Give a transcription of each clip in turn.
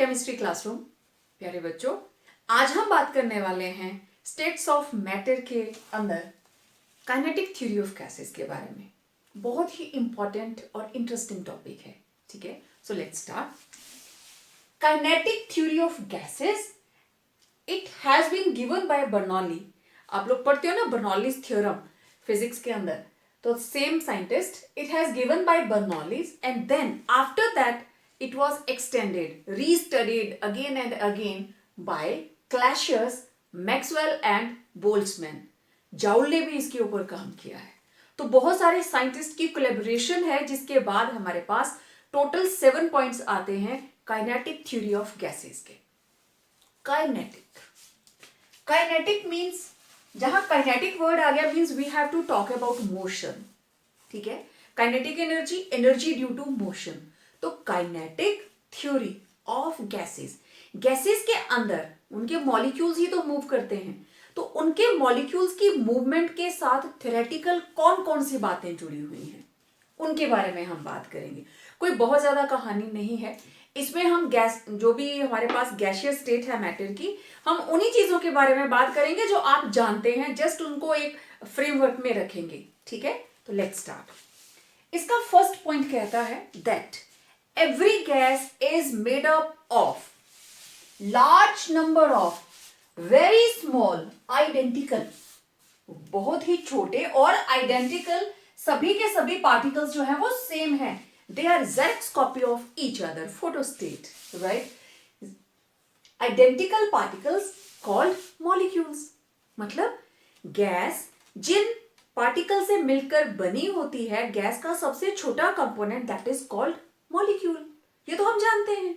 Chemistry classroom. प्यारे बच्चों, आज हम बात करने वाले हैं स्टेट्स ऑफ मैटर के अंदर काइनेटिक थ्योरी ऑफ गैसेस के बारे में। बहुत ही इंपॉर्टेंट और इंटरेस्टिंग टॉपिक है। ठीक है, so let's start. Kinetic theory of gases, it has been given by Bernoulli. आप लोग पढ़ते हो ना बर्नौलीज थ्योरम फिजिक्स के अंदर, तो same scientist, it has given by Bernoulli's and then after that it was extended, restudied again and again by Clashes, Maxwell and Boltzmann. Joule ने भी इसके ऊपर काम किया है। तो बहुत सारे साइंटिस्ट की कोलैबोरेशन है, जिसके बाद हमारे पास टोटल 7 पॉइंट्स आते हैं काइनेटिक थ्योरी ऑफ गैसेस के। काइनेटिक मींस, जहां काइनेटिक वर्ड आ गया means we have to talk about motion. ठीक है, kinetic energy due to motion. तो kinetic theory of gases, gases के अंदर उनके मॉलिक्यूल्स ही तो मूव करते हैं, तो उनके मॉलिक्यूल्स की मूवमेंट के साथ थ्योरेटिकल कौन कौन सी बातें जुड़ी हुई हैं, उनके बारे में हम बात करेंगे। कोई बहुत ज्यादा कहानी नहीं है इसमें। हम गैस, जो भी हमारे पास गैसियस स्टेट है मैटर की, हम उन्हीं चीजों के बारे में बात करेंगे जो आप जानते हैं, जस्ट उनको एक फ्रेमवर्क में रखेंगे। ठीक है, तो लेट्स स्टार्ट। इसका फर्स्ट पॉइंट कहता है that every gas is made up of large number of very small identical, बहुत ही छोटे और identical सभी के सभी particles जो है वो same है। they are exact copy of each other, photostate, right? identical particles called molecules। मतलब गैस जिन पार्टिकल से मिलकर बनी होती है, गैस का सबसे छोटा component that is called molecule. ये तो हम जानते हैं।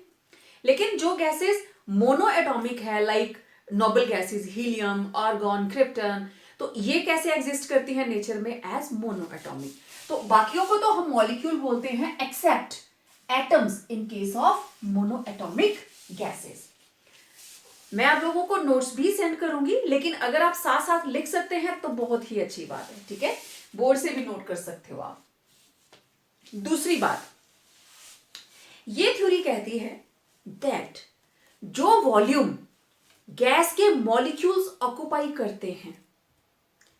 लेकिन जो गैसेस मोनो एटॉमिक है, like noble gases, helium, argon, krypton, तो ये कैसे एग्जिस्ट करती हैं नेचर में एज मोनो एटॉमिक। तो बाकियों को तो हम मॉलिक्यूल बोलते हैं except atoms in case of mono atomic gases. मैं आप लोगों को नोट्स भी सेंड करूंगी, लेकिन अगर आप साथ साथ लिख सकते हैं तो बहुत ही अच्छी बात है। ठीक है, बोर्ड से भी नोट कर सकते हो आप। दूसरी बात, ये थ्योरी कहती है दैट जो वॉल्यूम गैस के मॉलिक्यूल्स ऑक्युपाई करते हैं,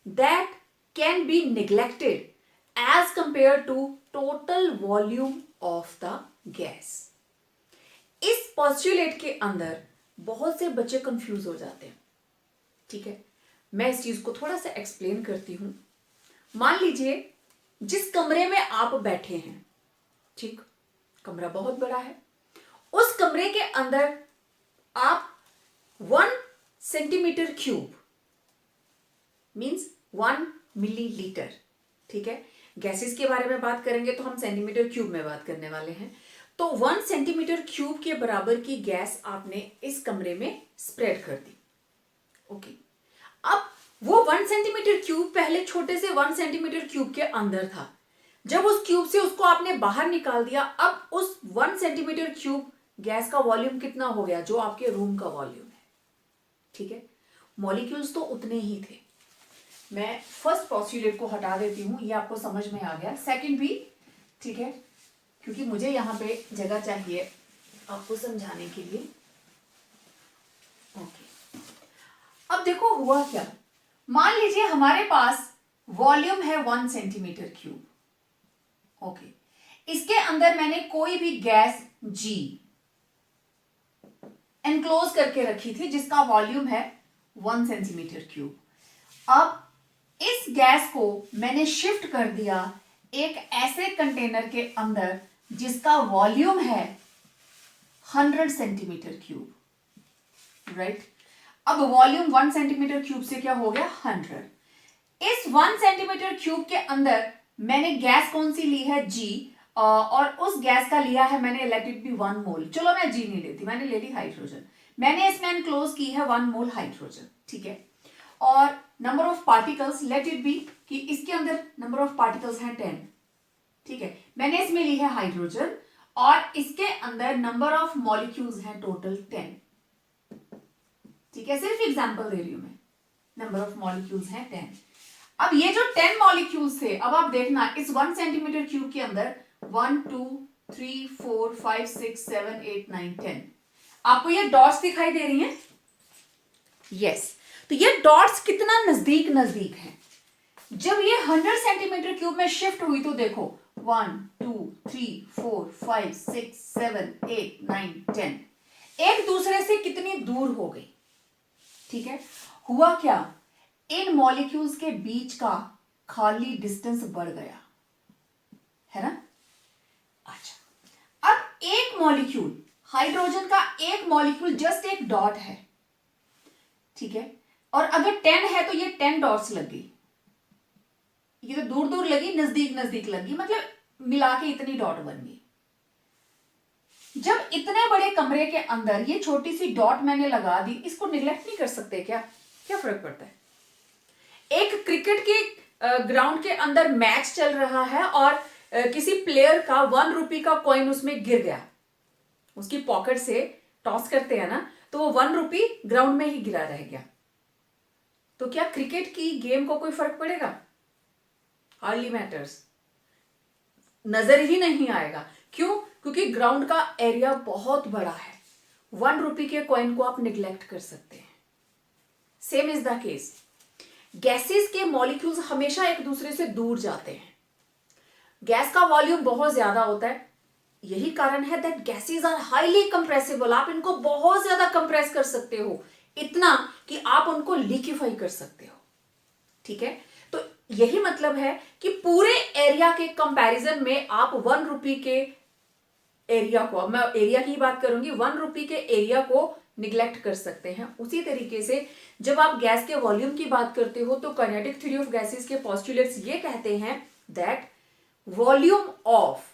that can be neglected as compare to total volume of the gas. इस पोस्टुलेट के अंदर बहुत से बच्चे कंफ्यूज हो जाते हैं। ठीक है, मैं इस चीज को थोड़ा सा एक्सप्लेन करती हूं। मान लीजिए जिस कमरे में आप बैठे हैं, ठीक, कमरा बहुत बड़ा है, उस कमरे के अंदर आप 1 सेंटीमीटर क्यूब मींस 1 मिलीलीटर, ठीक है, गैसेस के बारे में बात करेंगे तो हम सेंटीमीटर क्यूब में बात करने वाले हैं। तो 1 सेंटीमीटर क्यूब के बराबर की गैस आपने इस कमरे में स्प्रेड कर दी। ओके, अब वो 1 सेंटीमीटर क्यूब पहले छोटे से 1 सेंटीमीटर क्यूब के अंदर था। जब उस क्यूब से उसको आपने बाहर निकाल दिया, अब उस 1 सेंटीमीटर क्यूब गैस का वॉल्यूम कितना हो गया, जो आपके रूम का वॉल्यूम है। ठीक है, मॉलिक्यूल्स तो उतने ही थे। मैं फर्स्ट पोस्टुलेट को हटा देती हूं, ये आपको समझ में आ गया। सेकंड भी, ठीक है, क्योंकि मुझे यहां पे जगह चाहिए आपको समझाने के लिए। ओके, अब देखो हुआ क्या। मान लीजिए हमारे पास वॉल्यूम है 1 सेंटीमीटर क्यूब। ओके, इसके अंदर मैंने कोई भी गैस G एनक्लोज करके रखी थी, जिसका वॉल्यूम है 1 सेंटीमीटर क्यूब। अब इस गैस को मैंने शिफ्ट कर दिया एक ऐसे कंटेनर के अंदर जिसका वॉल्यूम है 100 सेंटीमीटर क्यूब, राइट। अब वॉल्यूम 1 सेंटीमीटर क्यूब से क्या हो गया, 100। इस 1 सेंटीमीटर क्यूब के अंदर मैंने गैस कौन सी ली है, G, और उस गैस का लिया है मैंने, लेट इट बी 1 मोल। चलो मैं G नहीं लेती, मैंने ले ली हाइड्रोजन। मैंने इसमें एनक्लोज की है 1 मोल हाइड्रोजन। ठीक है, और number of particles, late it B कि इसके अंदर नंबर ऑफ पार्टिकल्स हैं 10। ठीक है, मैंने इसमें ली है हाइड्रोजन और इसके अंदर नंबर ऑफ मॉलिक्यूल्स हैं टोटल 10। ठीक है, सिर्फ एग्जांपल दे रही हूं मैं, नंबर ऑफ मॉलिक्यूल्स हैं 10। अब ये जो 10 मॉलिक्यूल्स थे, अब आप देखना इस 1 सेंटीमीटर क्यूब के अंदर 1 2 3 4 5 6 7 8 9 10। आपको ये डॉट्स दिखाई दे रही हैं? यस। तो ये डॉट्स कितना नजदीक नजदीक हैं। जब ये 100 सेंटीमीटर क्यूब में शिफ्ट हुई तो देखो 1 2 3 4 5 6 7 8 9 10 एक दूसरे से कितनी दूर हो गई। ठीक है, हुआ क्या, इन मॉलिक्यूल्स के बीच का खाली डिस्टेंस बढ़ गया, है ना। अच्छा, अब एक मॉलिक्यूल, हाइड्रोजन का एक मॉलिक्यूल जस्ट एक डॉट है, ठीक है, और अगर 10 है तो ये 10 डॉट्स लग गई। ये तो दूर दूर लगी, नजदीक नजदीक लगी, मतलब मिला के इतनी डॉट बन गई। जब इतने बड़े कमरे के अंदर ये छोटी सी डॉट मैंने लगा दी, इसको निगलेक्ट नहीं कर सकते क्या? क्या फर्क पड़ता है? एक क्रिकेट के ग्राउंड के अंदर मैच चल रहा है और किसी प्लेयर का 1 रुपए का कॉइन उसमें गिर गया, उसकी पॉकेट से टॉस करते हैं ना, तो वो 1 रुपए ग्राउंड में ही गिरा रह गया। तो क्या क्रिकेट की गेम को कोई फर्क पड़ेगा? हार्डली मैटर्स, नजर ही नहीं आएगा। क्यों? क्योंकि ग्राउंड का एरिया बहुत बड़ा है, 1 रुपए के कॉइन को आप निगलेक्ट कर सकते हैं। Same is the case, gases के मॉलिक्यूल्स हमेशा एक दूसरे से दूर जाते हैं। गैस का वॉल्यूम बहुत ज्यादा होता है, यही कारण है that gases are highly compressible. आप इनको बहुत ज्यादा कंप्रेस कर सकते हो, इतना कि आप उनको लिक्विफाई कर सकते हो। ठीक है, तो यही मतलब है कि पूरे एरिया के कंपैरिजन में आप 1 रुपए के एरिया को, मैं एरिया की बात करूंगी, 1 रुपए के एरिया को निगलेक्ट कर सकते हैं। उसी तरीके से जब आप गैस के वॉल्यूम की बात करते हो तो काइनेटिक थ्योरी ऑफ गैसेस के पोस्टुलेट्स ये कहते हैं that volume of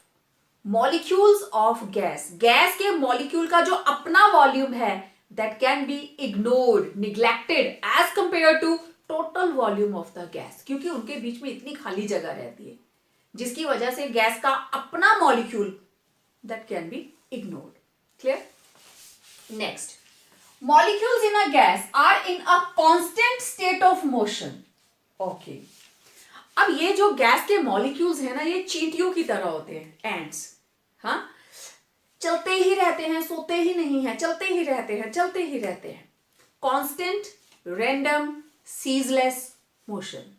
molecules of gas, gas के मॉलिक्यूल का जो अपना वॉल्यूम है, that can be ignored, neglected as compare to total volume of the gas, क्योंकि उनके बीच में इतनी खाली जगह रहती है जिसकी वजह से गैस का अपना molecule that can be ignored. Clear? Next, molecules in a gas are in a constant state of motion. Okay. अब ये जो गैस के मॉलिक्यूल्स है ना, ये चींटियों की तरह होते हैं, एंड्स। हाँ, चलते ही रहते हैं, सोते ही नहीं है, चलते ही रहते हैं, चलते ही रहते हैं। Constant, random, ceaseless motion.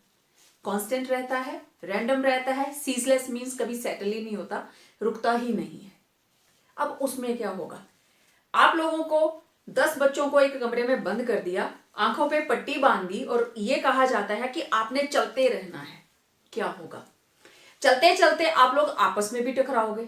Constant रहता है, रैंडम रहता है, सीजलेस मींस कभी सेटल ही नहीं होता, रुकता ही नहीं है। अब उसमें क्या होगा, आप लोगों को 10 बच्चों को एक कमरे में बंद कर दिया, आंखों पे पट्टी बांध दी और यह कहा जाता है कि आपने चलते रहना है। क्या होगा? चलते चलते आप लोग आपस में भी टकराओगे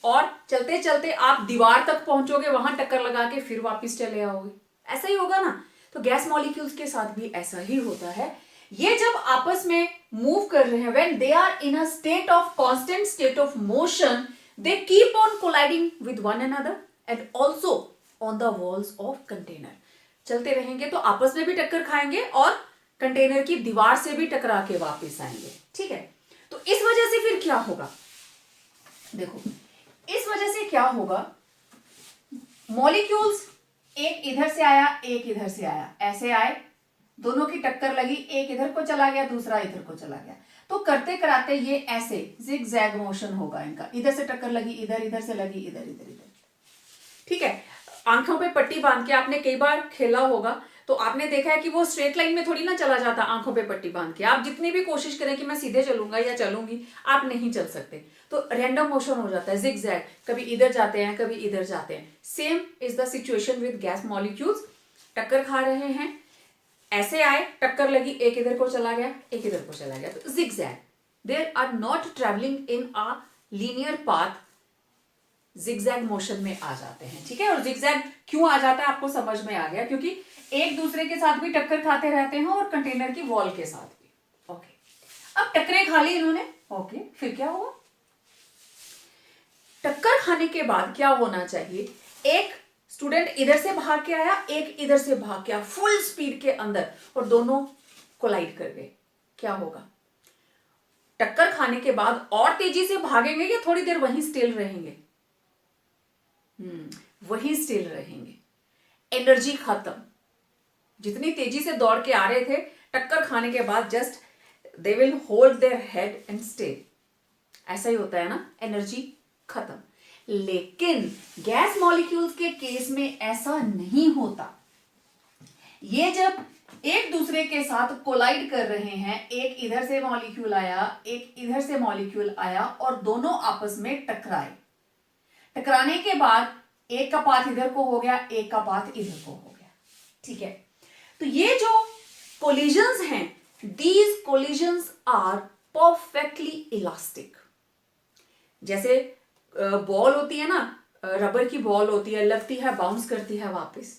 और चलते चलते आप दीवार तक पहुंचोगे, वहां टक्कर लगा के फिर वापस चले आओगे। ऐसा ही होगा ना। तो गैस मॉलिक्यूल्स के साथ भी ऐसा ही होता है। ये जब आपस में मूव कर रहे हैं, when they are in a state of constant state of motion, they keep on colliding with one another and also on the walls of container. चलते रहेंगे तो आपस में भी टक्कर खाएंगे और कंटेनर की दीवार से भी टकरा के वापस आएंगे। ठीक है, तो इस वजह से फिर क्या होगा, देखो इस वजह से क्या होगा, मॉलिक्यूल्स एक इधर से आया, एक इधर से आया, ऐसे आए, दोनों की टक्कर लगी, एक इधर को चला गया, दूसरा इधर को चला गया। तो करते कराते ये ऐसे जिग जैग मोशन होगा इनका, इधर से टक्कर लगी, इधर, इधर से लगी, इधर, इधर, इधर। ठीक है, आंखों पे पट्टी बांध के आपने कई बार खेला होगा, तो आपने देखा है कि वो स्ट्रेट लाइन में थोड़ी ना चला जाता। आंखों पे पट्टी बांध के आप जितनी भी कोशिश करें कि मैं सीधे चलूंगा या चलूंगी, आप नहीं चल सकते। तो रैंडम मोशन हो जाता है, जिग जैग, कभी इधर जाते हैं, कभी इधर जाते हैं। Same is the situation with gas molecules. टक्कर खा रहे हैं, ऐसे आए, टक्कर लगी, एक इधर को चला गया, एक इधर को चला गया, तो zigzag. There are not travelling in a linear path, zigzag motion में आ जाते हैं। ठीक है, और जिगजैग क्यों आ जाता है आपको समझ में आ गया, क्योंकि एक दूसरे के साथ भी टक्कर खाते रहते हैं और कंटेनर की वॉल के साथ भी। ओके, अब टक्करें खा ली इन्होंने। ओके, फिर क्या हुआ, टक्कर खाने के बाद क्या होना चाहिए, एक स्टूडेंट इधर से भाग के आया, एक इधर से भाग के आया फुल स्पीड के अंदर, और दोनों कोलाइड कर गए। क्या होगा, टक्कर खाने के बाद और तेजी से भागेंगे या थोड़ी देर वहीं स्टिल रहेंगे? वहीं स्टिल रहेंगे। एनर्जी खत्म। जितनी तेजी से दौड़ के आ रहे थे, टक्कर खाने के बाद just they will hold their head and stay. ऐसा ही होता है ना, एनर्जी खत्म। लेकिन गैस मॉलिक्यूल्स के केस में ऐसा नहीं होता। ये जब एक दूसरे के साथ कोलाइड कर रहे हैं, एक इधर से मॉलिक्यूल आया, एक इधर से मॉलिक्यूल आया और दोनों आपस में टकराए। टकराने के बाद एक का पाथ इधर को हो गया, एक का पाथ इधर को हो गया। ठीक है, तो ये जो कोलिजन्स हैं, these collisions are perfectly elastic. जैसे बॉल होती है ना, रबर की बॉल होती है, लगती है, बाउंस करती है वापस।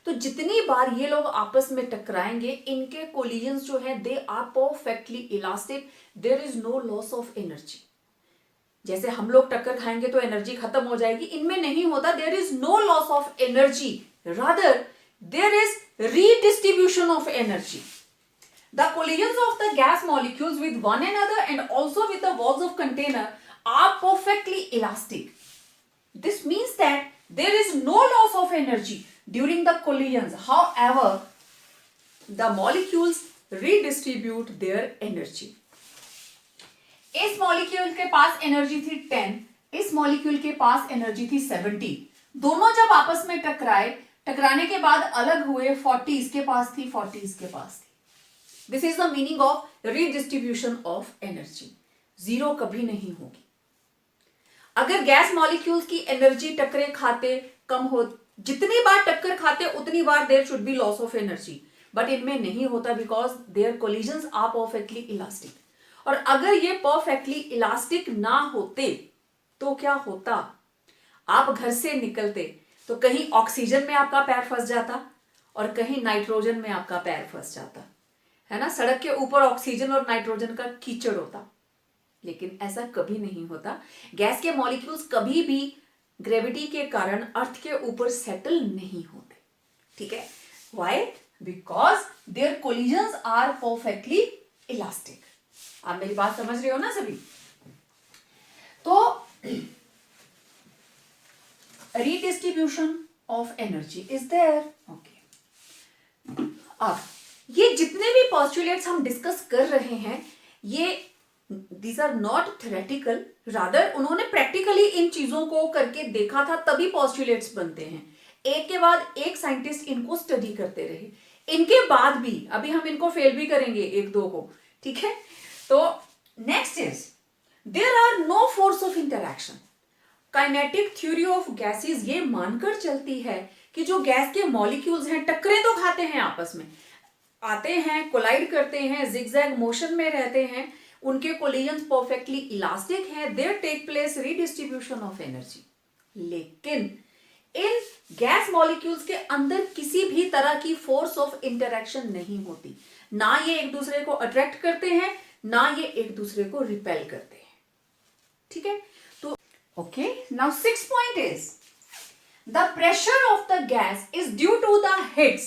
तो जितनी बार ये लोग आपस में टकराएंगे, इनके कोलिजन्स जो है they are perfectly elastic, there is no loss of energy. जैसे हम लोग टक्कर खाएंगे तो एनर्जी खत्म हो जाएगी, इनमें नहीं होता। There is no loss of energy, rather there is redistribution of energy. The collisions of the gas molecules with one another and also with the walls of container are perfectly elastic. This means that there is no loss of energy during the collisions. However, the molecules redistribute their energy. इस molecule के पास energy थी 10, इस molecule के पास energy थी 70। दोनों जब आपस में टकराए, टकराने के बाद अलग हुए, 40 इसके पास थी, 40 इसके पास थी। This is the meaning of redistribution of energy. Zero कभी नहीं होगी। अगर गैस मॉलिक्यूल्स की एनर्जी टक्करे खाते कम हो, जितनी बार टक्कर खाते उतनी बार there should be loss of energy, but इनमें नहीं होता because their collisions are perfectly elastic. और अगर ये परफेक्टली इलास्टिक ना होते तो क्या होता? आप घर से निकलते तो कहीं ऑक्सीजन में आपका पैर फंस जाता और कहीं नाइट्रोजन में आपका पैर फंस जाता, है ना। सड़क के ऊपर ऑक्सीजन और नाइट्रोजन का कीचड़ होता, लेकिन ऐसा कभी नहीं होता। गैस के मॉलिक्यूल्स कभी भी ग्रेविटी के कारण अर्थ के ऊपर सेटल नहीं होते। ठीक है, why? Because their collisions are perfectly elastic. आप मेरी बात समझ रहे हो ना सभी? तो redistribution of energy is there. Okay. अब ये जितने भी postulates हम डिस्कस कर रहे हैं, ये these are not theoretical, rather उन्होंने प्रैक्टिकली इन चीजों को करके देखा था, तभी postulates बनते हैं। एक के बाद एक साइंटिस्ट इनको स्टडी करते रहे, इनके बाद भी अभी हम इनको फेल भी करेंगे एक दो को। ठीक है, तो next is there are no force of interaction. Kinetic theory of gases ये मानकर चलती है कि जो गैस के मॉलिक्यूल्स हैं टक्करें तो खाते हैं, आपस में आते हैं, कोलाइड करते हैं, जिगजैग मोशन में रहते हैं, उनके कोलिजन्स परफेक्टली इलास्टिक हैं, there take place redistribution of energy. लेकिन इन गैस मॉलिक्यूल्स के अंदर किसी भी तरह की फोर्स ऑफ इंटरैक्शन नहीं होती। ना ये एक दूसरे को अट्रैक्ट करते हैं, ना ये एक दूसरे को रिपेल करते हैं। ठीक है, तो okay, now 6th point is the pressure of the gas is due to the hits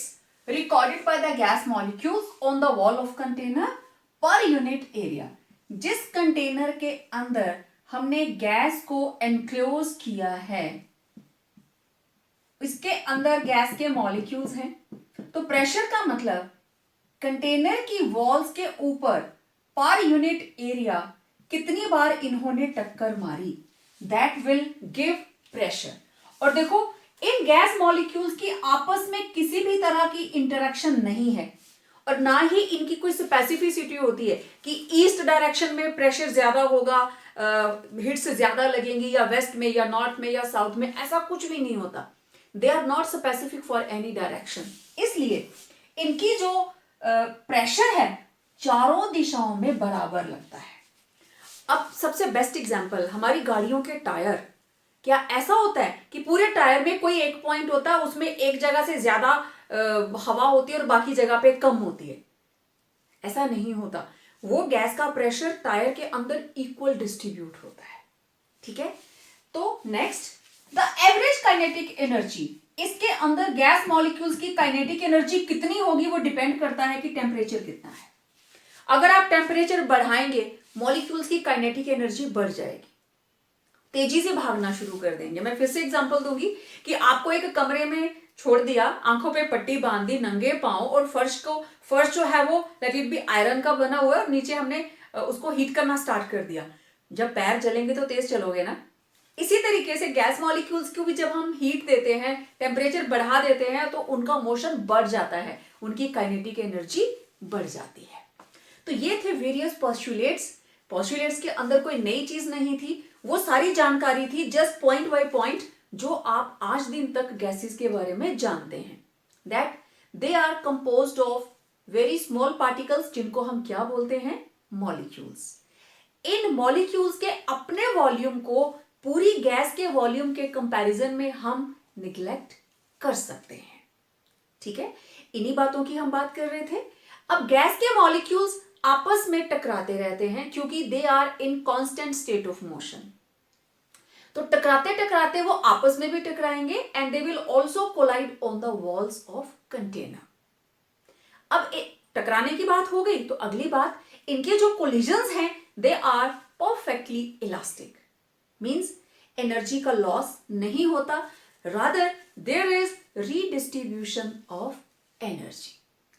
recorded by the gas molecules on the wall of container per unit area. जिस कंटेनर के अंदर हमने गैस को एनक्लोज किया है, इसके अंदर gas के मॉलिक्यूल्स हैं, तो प्रेशर का मतलब कंटेनर की वॉल्स के ऊपर पर यूनिट एरिया कितनी बार इन्होंने टक्कर मारी, दैट विल गिव प्रेशर। और देखो, इन गैस मॉलिक्यूल्स की आपस में किसी भी तरह की इंटरेक्शन नहीं है और ना ही इनकी कोई स्पेसिफिसिटी होती है कि ईस्ट डायरेक्शन में प्रेशर ज्यादा होगा, हिट्स ज्यादा लगेंगी, या वेस्ट में या नॉर्थ में या साउथ में, ऐसा कुछ भी नहीं होता। They are not specific for any direction. इसलिए इनकी जो प्रेशर है चारों दिशाओं में बराबर लगता है। अब सबसे बेस्ट एग्जांपल, हमारी गाड़ियों के टायर। क्या ऐसा होता है कि पूरे टायर में कोई एक पॉइंट होता है, उसमें एक जगह से ज्यादा हवा होती है और बाकी जगह पे कम होती है? ऐसा नहीं होता। वो गैस का प्रेशर टायर के अंदर इक्वल डिस्ट्रीब्यूट होता है। ठीक है, तो next, the average kinetic energy. इसके अंदर गैस मॉलिक्यूल्स की काइनेटिक एनर्जी कितनी होगी वो डिपेंड करता है कि टेम्परेचर कितना है। अगर आप टेम्परेचर बढ़ाएंगे, मॉलिक्यूल्स की काइनेटिक एनर्जी बढ़ जाएगी, तेजी से भागना शुरू कर देंगे। मैं फिर से एग्जांपल दूंगी कि आपको एक कमरे में छोड़ दिया, आंखों पे पट्टी बांध दी, नंगे पांव, और फर्श जो है वो लेट इट बी आयरन का बना हुआ है और नीचे हमने उसको हीट करना स्टार्ट कर दिया। जब पैर जलेंगे तो तेज चलोगे ना, इसी तरीके से गैस मॉलिक्यूल्स को भी जब हम हीट देते हैं, टेम्परेचर बढ़ा देते हैं, तो उनका मोशन बढ़ जाता है, उनकी काइनेटिक एनर्जी बढ़ जाती है। तो ये थे वेरियस पोस्टुलेट्स। पोस्टुलेट्स के अंदर कोई नई चीज नहीं थी, वो सारी जानकारी थी जस्ट पॉइंट बाय पॉइंट जो आप आज दिन तक गैसेस के बारे में जानते हैं। That they are composed of very small particles, जिनको हम क्या बोलते हैं, मॉलिक्यूल्स। इन मॉलिक्यूल्स के अपने वॉल्यूम को पूरी गैस के वॉल्यूम के कंपैरिजन में हम निग्लेक्ट कर सकते हैं। ठीक है, इन्हीं बातों की हम बात कर रहे थे। अब गैस के मॉलिक्यूल्स आपस में टकराते रहते हैं क्योंकि they are in constant state of motion. तो टकराते टकराते वो आपस में भी टकराएंगे and they will also collide on the walls of container. अब टकराने की बात हो गई, तो अगली बात, इनके जो कोलिजन्स हैं they are perfectly elastic, means energy का लॉस नहीं होता, rather there is redistribution of energy,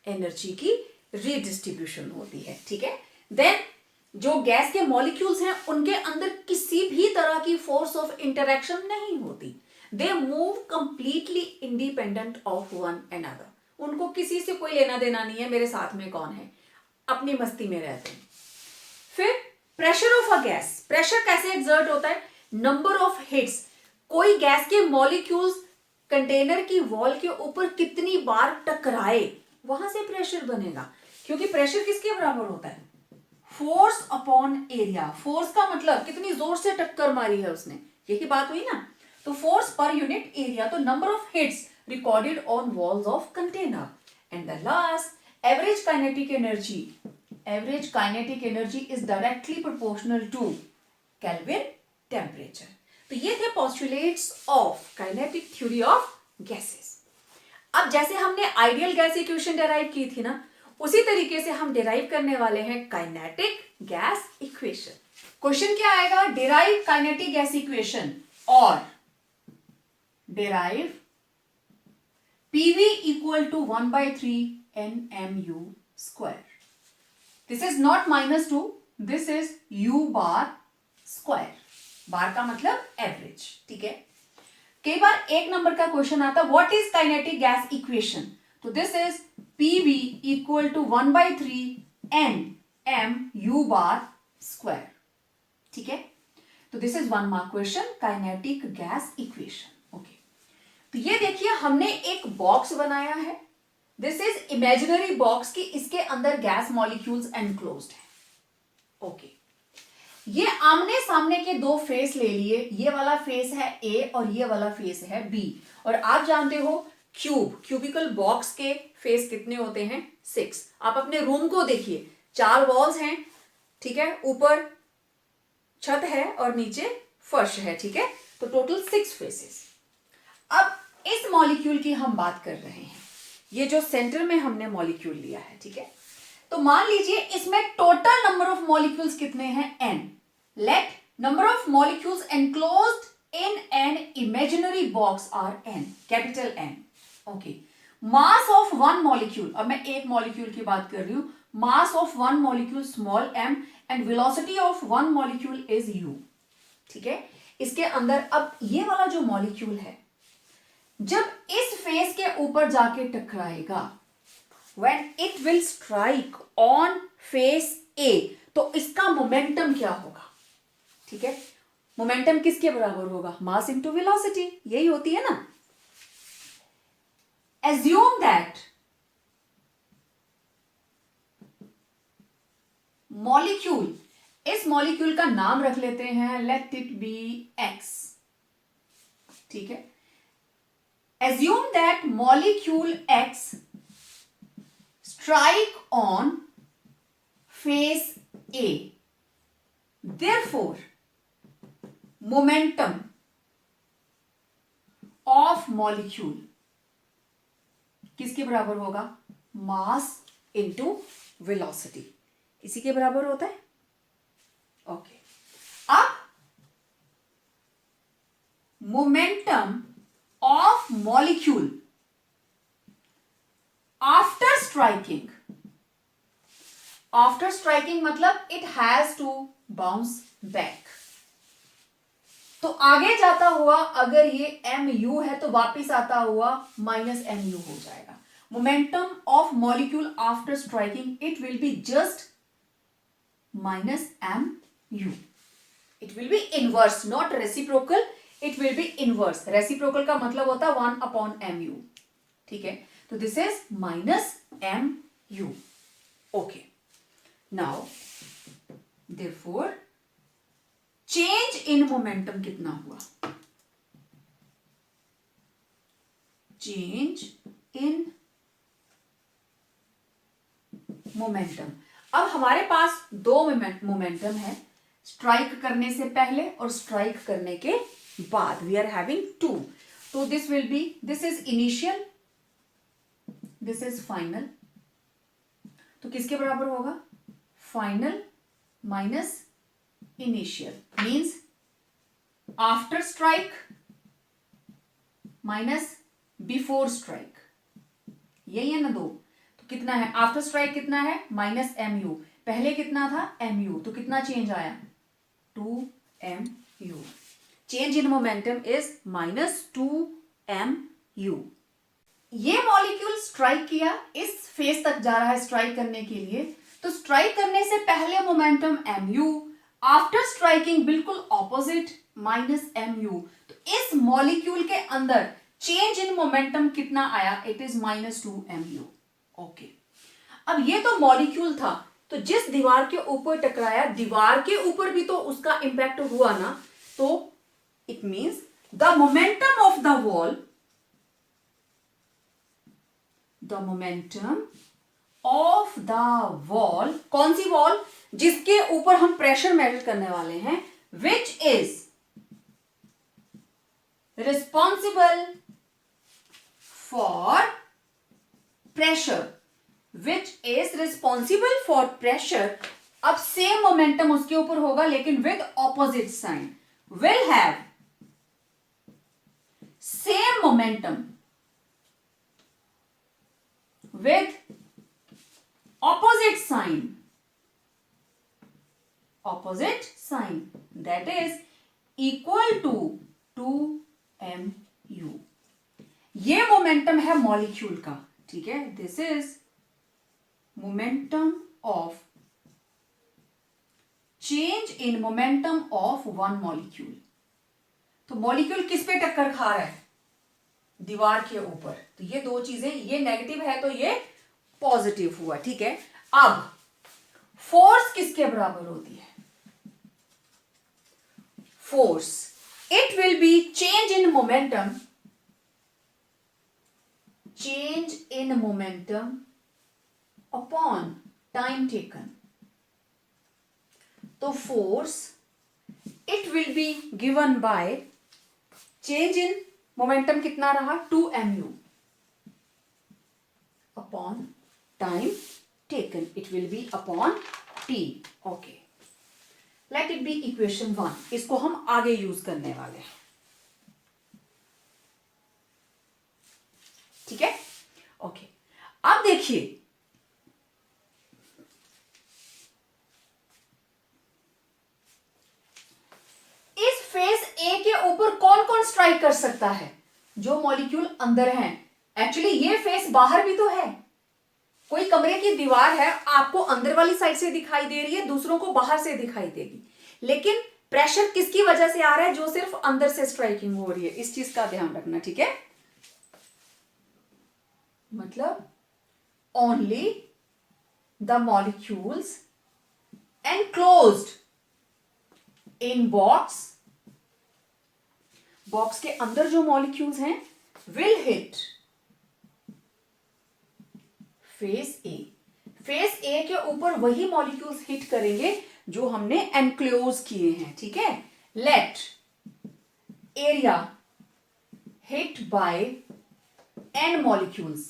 energy की रीडिस्ट्रीब्यूशन होती है। ठीक है, देन जो गैस के मॉलिक्यूल्स हैं उनके अंदर किसी भी तरह की फोर्स ऑफ इंटरेक्शन नहीं होती, they move completely independent of one another, उनको किसी से कोई लेना देना नहीं है, मेरे साथ में कौन है, अपनी मस्ती में रहते हैं। फिर pressure of a gas, pressure कैसे एक्सर्ट होता है, नंबर ऑफ हिट्स, कोई गैस के मॉलिक्यूल्स कंटेनर की वॉल के ऊपर कितनी बार टकराए वहां से प्रेशर बनेगा, क्योंकि प्रेशर किसके बराबर होता है, फोर्स अपॉन एरिया। फोर्स का मतलब कितनी जोर से टक्कर मारी है उसने, यही बात हुई ना, तो फोर्स पर यूनिट एरिया, तो number of hits recorded on walls of container. And the last, average kinetic energy, average kinetic energy is directly proportional to Kelvin temperature. तो ये थे postulates of kinetic theory of gases. अब जैसे हमने ideal gas equation derive की थी ना, उसी तरीके से हम डिराइव करने वाले हैं काइनेटिक गैस इक्वेशन। क्वेश्चन क्या आएगा, डिराइव काइनेटिक गैस इक्वेशन और derive PV equal to 1/3 nmu square. This is not -2, this is u bar square, bar का मतलब एवरेज। ठीक है, कई बार एक नंबर का क्वेश्चन आता है what is kinetic gas equation, तो this is PV equal to 1/3 nmu bar square. ठीक है, तो this is 1 mark question, kinetic gas equation. Okay, तो ये देखिए हमने एक बॉक्स बनाया है, दिस इज इमेजिनरी बॉक्स की, इसके अंदर गैस मॉलिक्यूल्स एनक्लोज्ड है। ओके, ये आमने सामने के दो फेस ले लिए, ये वाला फेस है A और ये वाला फेस है B, और आप जानते हो क्यूबिकल बॉक्स के फेस कितने होते हैं, 6। आप अपने रूम को देखिए, 4 वॉल्स हैं, ठीक है, ऊपर छत है और नीचे फर्श है। ठीक है, तो टोटल 6 फेसेस। अब इस मॉलिक्यूल की हम बात कर रहे हैं, ये जो सेंटर में हमने मॉलिक्यूल लिया है। ठीक है, तो मान लीजिए इसमें टोटल नंबर ऑफ मॉलिक्यूल्स कितने हैं, n। Let number of molecules enclosed in an imaginary box are n, capital N। Okay, mass of one molecule, अब मैं एक मॉलिक्यूल की बात कर रही हूं, मास ऑफ वन मॉलिक्यूल स्मॉल m and velocity of one molecule is u। ठीक है, इसके अंदर अब ये वाला जो मॉलिक्यूल है जब इस फेस के ऊपर जाके टकराएगा, when it will strike on face A, तो इसका मोमेंटम क्या होगा। ठीक है, मोमेंटम किसके बराबर होगा, मास इंटू वेलोसिटी, यही होती है ना। Assume that मॉलिक्यूल, इस मॉलिक्यूल का नाम रख लेते हैं, लेट इट बी X। ठीक है, assume that molecule X strike on face A, therefore momentum of molecule किसके बराबर होगा, मास इंटू वेलोसिटी, इसी के बराबर होता है। ओके, अब momentum of molecule after striking मतलब it has to bounce back. तो आगे जाता हुआ अगर ये एम यू है तो वापिस आता हुआ माइनस एम यू हो जाएगा. Momentum of molecule after striking it will be just minus m u. It will be inverse, not reciprocal, it will be inverse. Reciprocal का मतलब होता है 1/mu. ठीक है, तो this is minus m u. Okay, now therefore change in momentum कितना हुआ? Change in momentum. अब हमारे पास दो मोमेंटम है, स्ट्राइक करने से पहले और स्ट्राइक करने के बाद. We are having two. तो this will be, this is initial, this is final. तो किसके बराबर होगा? Final minus initial means after strike minus before strike. यही है ना दो. तो कितना है आफ्टर स्ट्राइक? कितना है? Minus m u. पहले कितना था? M u. तो कितना चेंज आया? 2mu. Change in momentum is minus 2mu. ये मॉलिक्यूल स्ट्राइक किया, इस फेज तक जा रहा है स्ट्राइक करने के लिए. तो स्ट्राइक करने से पहले मोमेंटम mu, आफ्टर स्ट्राइकिंग बिल्कुल ऑपोजिट माइनस mu. तो इस मॉलिक्यूल के अंदर चेंज इन मोमेंटम कितना आया? It is minus 2mu. Okay, अब ये तो मॉलिक्यूल था, तो जिस दीवार के ऊपर टकराया, दीवार के ऊपर भी तो उसका इंपैक्ट हुआ ना. तो it means the momentum of the wall, the momentum of the wall, कौन सी वॉल? जिसके ऊपर हम प्रेशर मेजर करने वाले हैं, which is responsible for pressure, which is responsible for pressure. अब सेम मोमेंटम उसके ऊपर होगा लेकिन with opposite sign. Will have same momentum with opposite sign that is equal to 2mu. ये मोमेंटम है मॉलिक्यूल का. ठीक है, this is momentum of change in momentum of one molecule. तो मॉलिक्यूल किस पे टक्कर खा रहा है? दीवार के ऊपर. तो ये दो चीजें, ये नेगेटिव है तो ये पॉजिटिव हुआ. ठीक है, अब फोर्स किसके बराबर होती है? Force, it will be change in momentum, change in momentum upon time taken. तो force it will be given by change in momentum कितना रहा? 2mu upon time taken. It will be upon t. Okay, let it be equation 1. इसको हम आगे use करने वाले हैं. ठीक है, ओके. अब देखिए, इस फेस ए के ऊपर कौन कौन स्ट्राइक कर सकता है? जो मॉलिक्यूल अंदर हैं. एक्चुअली ये फेस बाहर भी तो है. कोई कमरे की दीवार है, आपको अंदर वाली साइड से दिखाई दे रही है, दूसरों को बाहर से दिखाई देगी. लेकिन प्रेशर किसकी वजह से आ रहा है? जो सिर्फ अंदर से स्ट्राइकिंग हो रही है. इस चीज का ध्यान रखना. ठीक है, मतलब only the molecules enclosed in box के अंदर जो मॉलिक्यूल्स हैं will hit face A. Face A के ऊपर वही मॉलिक्यूल्स हिट करेंगे जो हमने एनक्लोज किए हैं. ठीक है, let area hit by n molecules.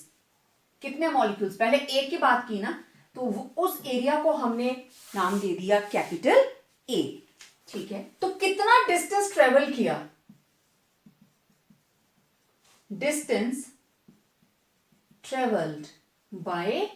कितने मॉलिक्यूल्स? पहले ए की बात की ना, तो उस एरिया को हमने नाम दे दिया कैपिटल ए. ठीक है, तो कितना डिस्टेंस ट्रेवल किया? Distance travelled by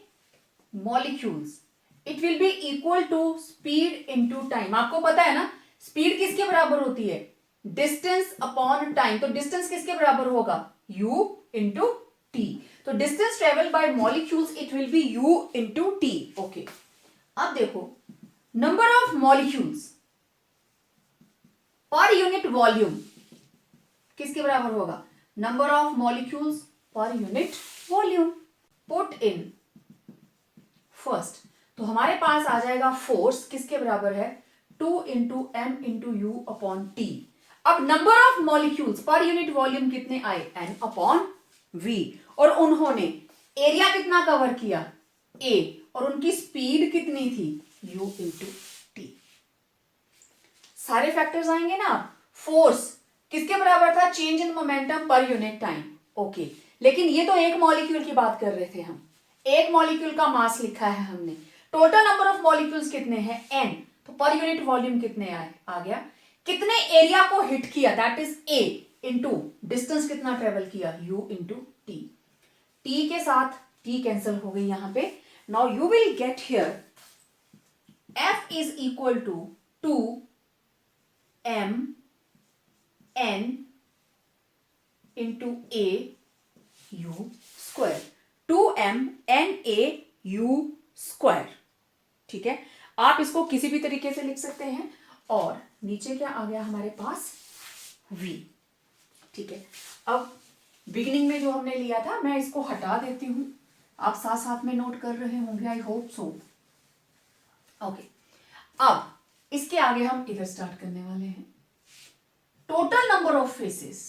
molecules, it will be equal to speed into time. आपको पता है ना स्पीड किसके बराबर होती है? डिस्टेंस अपॉन टाइम, तो डिस्टेंस किसके बराबर होगा, u इंटू टी। तो distance travel by molecules it will be u into t. Okay, अब देखो नंबर ऑफ मॉलिक्यूल्स पर यूनिट वॉल्यूम किसके बराबर होगा, नंबर ऑफ मॉलिक्यूल्स पर unit volume. Put in first, तो हमारे पास आ जाएगा फोर्स किसके बराबर है, 2 into M into U upon T. अब नंबर ऑफ मॉलिक्यूल्स पर यूनिट वॉल्यूम कितने आए, एन अपॉन वी, और उन्होंने एरिया कितना कवर किया, ए, और उनकी स्पीड कितनी थी, यू इंटू टी। सारे फैक्टर्स आएंगे ना। फोर्स किसके बराबर था, change in momentum per unit time. Okay, लेकिन ये तो एक मॉलिक्यूल की बात कर रहे थे हम, एक मॉलिक्यूल का मास लिखा है हमने, टोटल नंबर ऑफ मॉलिक्यूल्स कितने हैं, एन, तो पर यूनिट वॉल्यूम कितने आए, आ गया, कितने एरिया को हिट किया, that is a, into distance कितना ट्रेवल किया, यू इंटू टी। टी के साथ टी कैंसिल हो गई यहां पे। Now you will get here F is equal to 2 m n into a u square, 2m n a u square. ठीक है, आप इसको किसी भी तरीके से लिख सकते हैं। और नीचे क्या आ गया हमारे पास, v। ठीक है, अब बिगिनिंग में जो हमने लिया था मैं इसको हटा देती हूं, आप साथ साथ में नोट कर रहे होंगे, आई होप सो। ओके, अब इसके आगे हम इधर स्टार्ट करने वाले हैं। Total number of faces,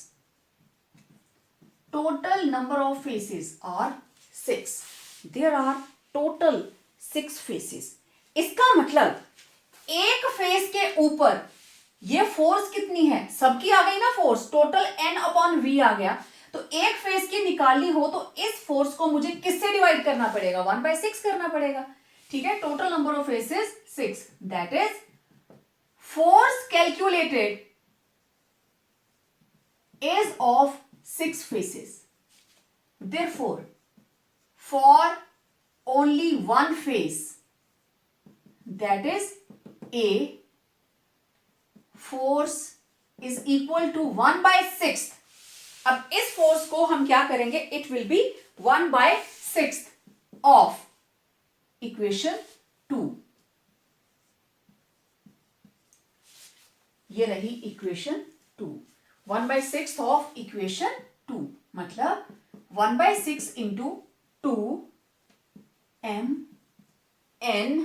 total number of faces are 6, there are total 6 faces. इसका मतलब एक फेस के ऊपर ये फोर्स कितनी है, सबकी आ गई ना force, total n upon v आ गया। तो एक फेस की निकालनी हो तो इस फोर्स को मुझे किससे डिवाइड करना पड़ेगा, 1/6 करना पड़ेगा। ठीक है, total number of faces 6, that is force calculated is of 6 faces. Therefore, for only one face, that is A, force is equal to 1/6। अब इस फोर्स को हम क्या करेंगे, it will be 1/6 of equation 2। ये रही इक्वेशन 2, 1/6 ऑफ इक्वेशन 2, मतलब 1/6 into 2 m n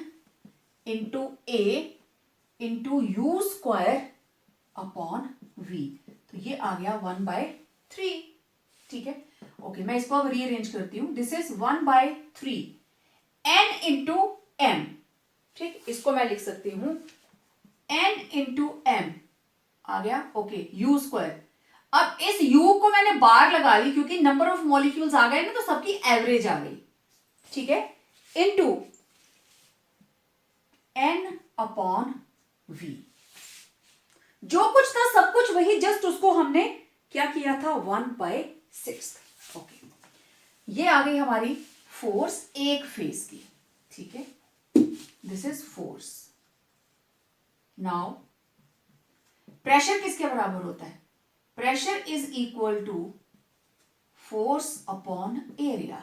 into a into you square upon v। तो ये आ गया 1/3। ठीक है, ओके, मैं इसको अब रीअरेंज करती हूं। This is 1/3 n into m। ठीक, इसको मैं लिख सकती हूं n इंटू एम आ गया। Okay, u square. अब इस u को मैंने बार लगा ली क्योंकि नंबर ऑफ मॉलिक्यूल्स आ गए ना, तो सबकी एवरेज आ गई। ठीक है, इंटू n अपॉन v। जो कुछ था सब कुछ वही, जस्ट उसको हमने क्या किया था, 1/6। ओके, ये आ गई हमारी फोर्स एक फेस की। ठीक है, this is force. Now pressure किसके बराबर होता है, pressure is equal to force upon area.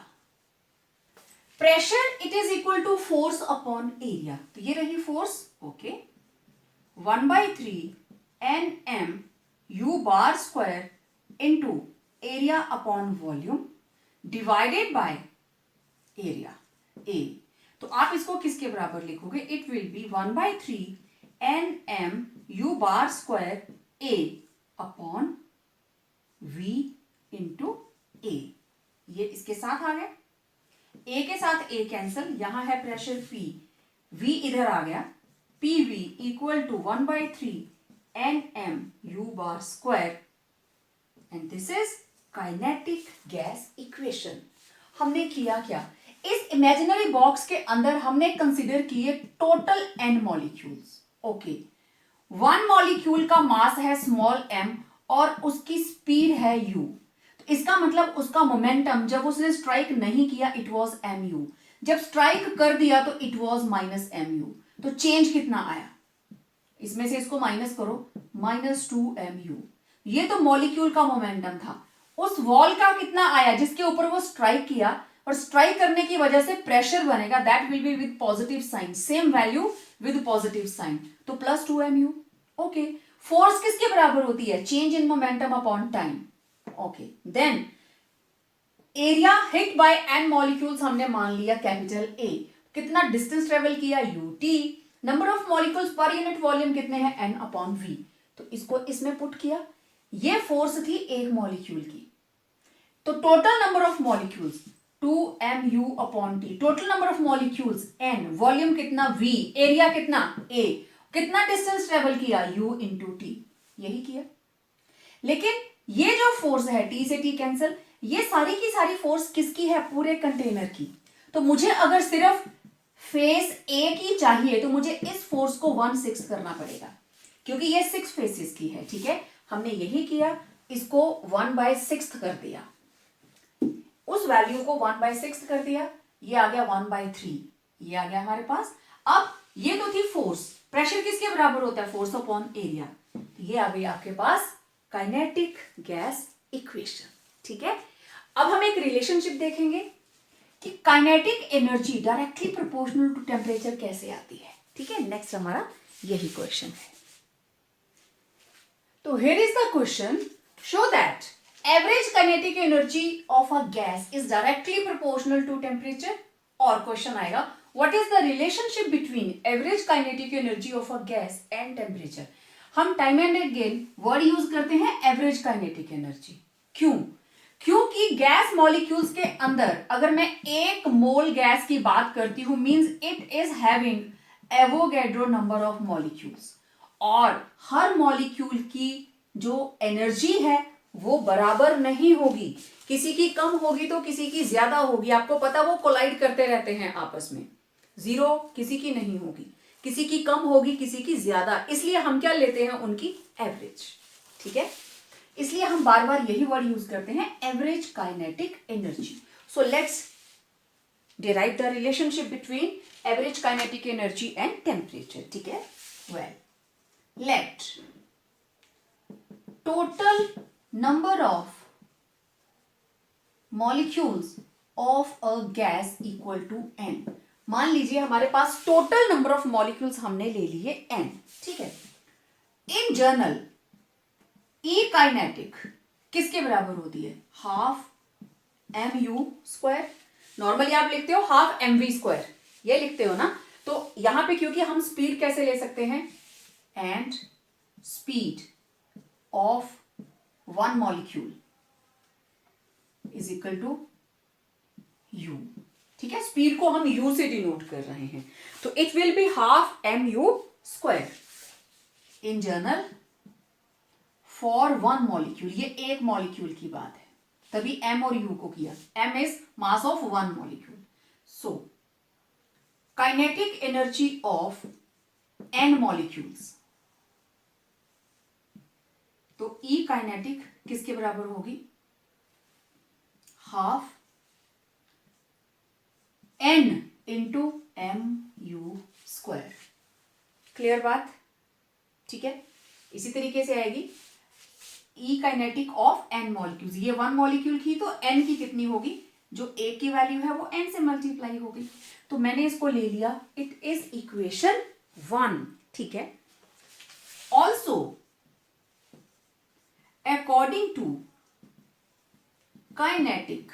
Pressure it is equal to force upon area, तो ये रही force. Okay, 1/3 nm u bar square into area upon volume divided by area A। तो आप इसको किसके बराबर लिखोगे, it will be 1/3 nm u bar square A upon v into A। ये इसके साथ आ गया, A के साथ A कैंसल, यहां है प्रेशर P, V इधर आ गया, PV equal to 1/3 nm u bar square, and this is kinetic gas equation. हमने किया क्या, इस इमेजिनरी बॉक्स के अंदर हमने कंसीडर किए total n molecules. Okay, one molecule का मास है स्मॉल m और उसकी स्पीड है u। तो इसका मतलब उसका मोमेंटम जब उसने स्ट्राइक नहीं किया इट वाज mu, जब स्ट्राइक कर दिया तो इट वाज -mu। तो चेंज कितना आया, इसमें से इसको माइनस करो, -2mu। ये तो मॉलिक्यूल का मोमेंटम था। उस वॉल का कितना आया जिसके ऊपर वो स्ट्राइक किया, और स्ट्राइक करने की वजह से प्रेशर बनेगा, that will be with positive sign, same value with positive sign, तो +2mu। ओके, फोर्स किसके बराबर होती है? Change in momentum upon time. Okay, then area hit by n molecules हमने मान लिया कैपिटल A। कितना डिस्टेंस ट्रेवल किया? ut। नंबर ऑफ मॉलिक्यूल्स पर यूनिट वॉल्यूम कितने हैं? n/v। तो इसको इसमें पुट किया, ये फोर्स थी एक मॉलिक्यूल की, तो total number of molecules 2mu/t, total number of molecules n, volume कितना v, एरिया कितना a, कितना डिस्टेंस ट्रेवल किया? u × t, यही किया। लेकिन ये जो फोर्स है, t से t कैंसिल, ये सारी की सारी फोर्स किसकी है? पूरे कंटेनर की। तो मुझे अगर सिर्फ फेस A की चाहिए तो मुझे इस फोर्स को 1/6 करना पड़ेगा, क्योंकि ये 6 फेसेस की है। ठीक है, हमने यही किया, इसको 1/6 कर दिया, उस वैल्यू को 1/6 कर दिया, ये आ गया 1/3, ये आ गया हमारे पास। अब ये तो थी फोर्स, प्रेशर किसके बराबर होता है? Force upon area. तो ये आ गई आपके पास काइनेटिक गैस इक्वेशन। ठीक है, अब हम एक रिलेशनशिप देखेंगे कि kinetic energy directly proportional to temperature कैसे आती है। ठीक है, नेक्स्ट हमारा यही क्वेश्चन है। तो here is the question, show that average kinetic energy of a gas is directly proportional to temperature. और क्वेश्चन आएगा, what is the relationship between average kinetic energy of a gas and temperature. हम time and again word use करते हैं average kinetic energy. क्यों? क्योंकि gas molecules के अंदर अगर मैं 1 मोल गैस की बात करती हूं, means it is having Avogadro number of molecules, और हर मॉलिक्यूल की जो एनर्जी है वो बराबर नहीं होगी, किसी की कम होगी तो किसी की ज्यादा होगी। आपको पता, वो कोलाइड करते रहते हैं आपस में, जीरो किसी की नहीं होगी, किसी की कम होगी किसी की ज्यादा, इसलिए हम क्या लेते हैं? उनकी एवरेज। ठीक है, इसलिए हम बार बार यही वर्ड यूज करते हैं, average kinetic energy. So let's derive the relationship between average kinetic energy and temperature. ठीक है, well, let total number of molecules of a gas equal to n। मान लीजिए हमारे पास टोटल नंबर ऑफ मॉलिक्यूल्स हमने ले लिए n। ठीक है, इन जनरल ई काइनेटिक किसके बराबर होती है? ½ mu²। नॉर्मली आप लिखते हो ½ mv², ये लिखते हो ना। तो यहां पे क्योंकि हम स्पीड कैसे ले सकते हैं? And speed of 1 molecule is equal to u। ठीक है, स्पीड को हम u से डिनोट कर रहे हैं, तो it will B ½ mu²। In general for 1 molecule, ये एक मॉलिक्यूल की बात है, तभी m और u को किया। m is mass of 1 molecule. So kinetic energy of n molecules, तो E काइनेटिक किसके बराबर होगी? ½ n इंटू mu²। क्लियर बात? ठीक है, इसी तरीके से आएगी E kinetic of n molecules, ये 1 मॉलिक्यूल की, तो n की कितनी होगी? जो A की वैल्यू है वो n से मल्टीप्लाई होगी, तो मैंने इसको ले लिया, इट इज इक्वेशन 1। ठीक है, also according to kinetic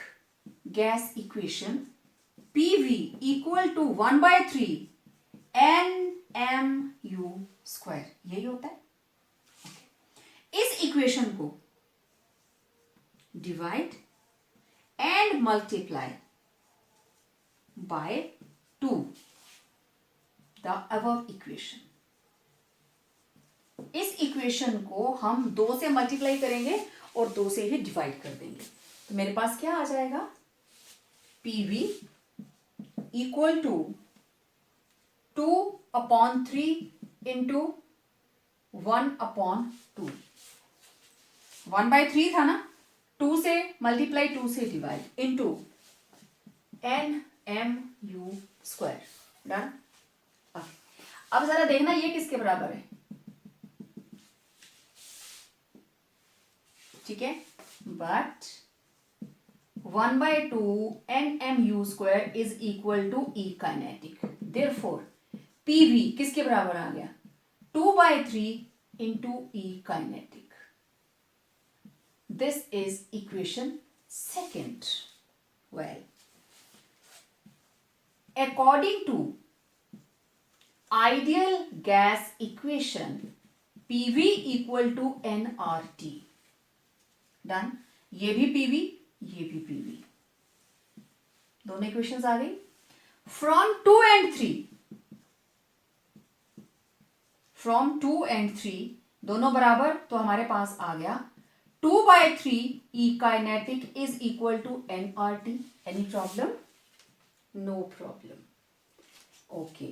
gas equation PV equal to 1/3 nmu², यही होता है। इस इक्वेशन को divide and multiply by 2, the above equation. इस इक्वेशन को हम 2 से मल्टीप्लाई करेंगे और 2 से ही डिवाइड कर देंगे, तो मेरे पास क्या आ जाएगा? PV equal to 2/3 into 1/2। 1/3 था ना, 2 से मल्टीप्लाई 2 से डिवाइड इंटू nmu²। डन। अब जरा देखना ये किसके बराबर है? ठीक है, but 1/2 nmu² is equal to E kinetic. Therefore PV किसके बराबर आ गया? 2/3 into E kinetic. This is equation second. Well, according to ideal gas equation PV equal to nRT। Done, ये भी PV, ये भी PV, दोनों इक्वेशंस आ गई। फ्रॉम 2 and 3, फ्रॉम 2 and 3 दोनों बराबर, तो हमारे पास आ गया 2/3 E kinetic is equal to nRT। Any problem? No problem. Okay,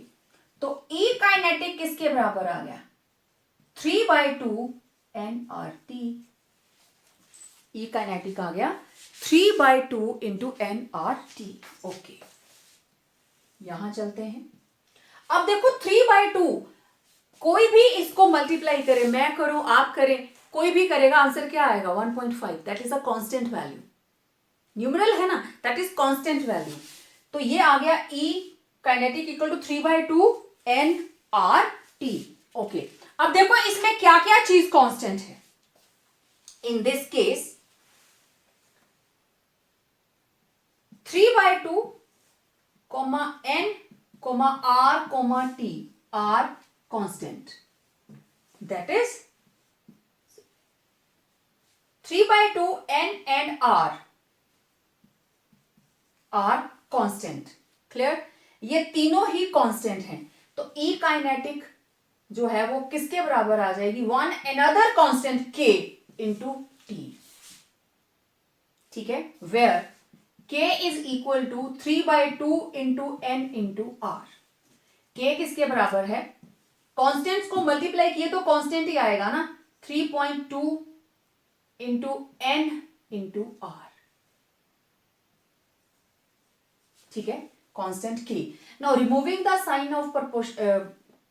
तो E काइनेटिक किसके बराबर आ गया? 3/2 nRT। E काइनेटिक आ गया 3/2 इंटू nRT। ओके, यहां चलते हैं। अब देखो 3/2, कोई भी इसको मल्टीप्लाई करे, मैं करूं, आप करें, कोई भी करेगा, आंसर क्या आएगा? 1.5। That is a constant value. Numeral है ना, दैट इज कांस्टेंट वैल्यू। तो ये आ गया E kinetic equal to 3/2 nRT। Okay, अब देखो इसमें क्या क्या चीज कांस्टेंट है। In this case 3/2 n R T are constant, that is 3/2 n and R are constant। Clear? ये तीनों ही कांस्टेंट हैं, तो E काइनेटिक जो है वो किसके बराबर आ जाएगी? One another constant K into T। ठीक है, where K is equal to 3/2 into n into R। K किसके बराबर है? कांस्टेंट्स को मल्टीप्लाई किए तो कांस्टेंट ही आएगा ना, 3.2 इंटू n इंटू R। ठीक है, constant K। Now removing the sign of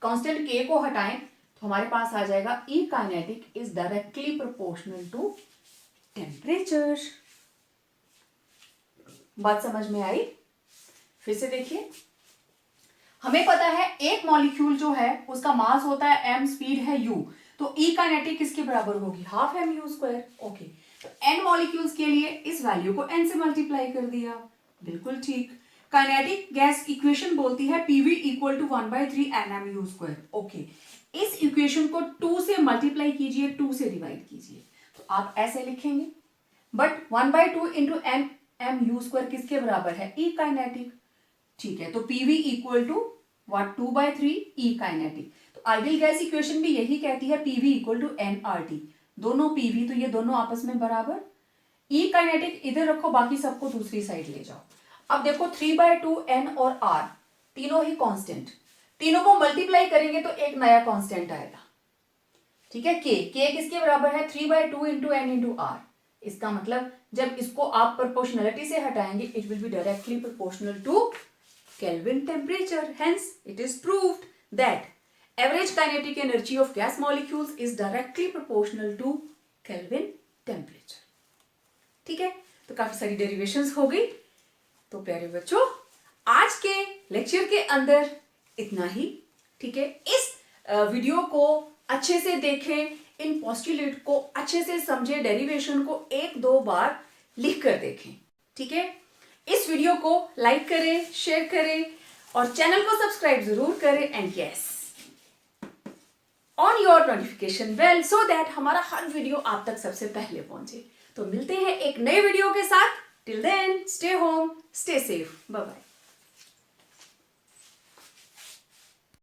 constant K को हटाएं तो हमारे पास आ जाएगा E kinetic is directly proportional to temperature. बात समझ में आई? फिर से देखिए, हमें पता है एक मॉलिक्यूल जो है उसका मास होता है m, स्पीड है u, तो E काइनेटिक किसके बराबर होगी? Half mu²। ओके, तो n मॉलिक्यूल्स के लिए इस वैल्यू को n से मल्टीप्लाई कर दिया, बिल्कुल ठीक। काइनेटिक गैस इक्वेशन बोलती है PV equal to 1/3 nmu²। Okay, इस इक्वेशन को 2 से मल्टीप्लाई कीजिए, 2 से डिवाइड कीजिए, तो आप ऐसे लिखेंगे, बट 1/2 इंटू nmu² किसके बराबर है? E kinetic. ठीक है, तो PV equal to what? 2/3 E kinetic. तो आइडियल गैस इक्वेशन भी यही कहती है PV इक्वल टू nRT। दोनों PV, तो ये दोनों आपस में बराबर। E काइनेटिक इधर रखो, बाकी सबको दूसरी साइड ले जाओ। अब देखो 3/2 n और R तीनों ही कांस्टेंट, तीनों को मल्टीप्लाई करेंगे तो एक नया कांस्टेंट आएगा। ठीक है, K किसके बराबर है? 3/2 इंटू n इंटू R। इसका मतलब जब इसको आप प्रोपोर्शनलिटी से हटाएंगे, it will be directly proportional to Kelvin temperature. Hence, it is proved that average kinetic energy of gas molecules is directly proportional to Kelvin temperature. ठीक है, तो काफी सारी डेरिवेशंस हो गई। तो प्यारे बच्चों, आज के लेक्चर के अंदर इतना ही। ठीक है, इस वीडियो को अच्छे से देखें, इन पोस्टुलेट को अच्छे से समझें, डेरिवेशन को 1-2 बार लिख कर देखें। ठीक है, इस वीडियो को लाइक करें, शेयर करें और चैनल को सब्सक्राइब जरूर करें, and yes on your notification bell so that हमारा हर वीडियो आप तक सबसे पहले पहुंचे। तो मिलते हैं एक नए वीडियो के साथ। Till then stay home, stay safe, bye bye.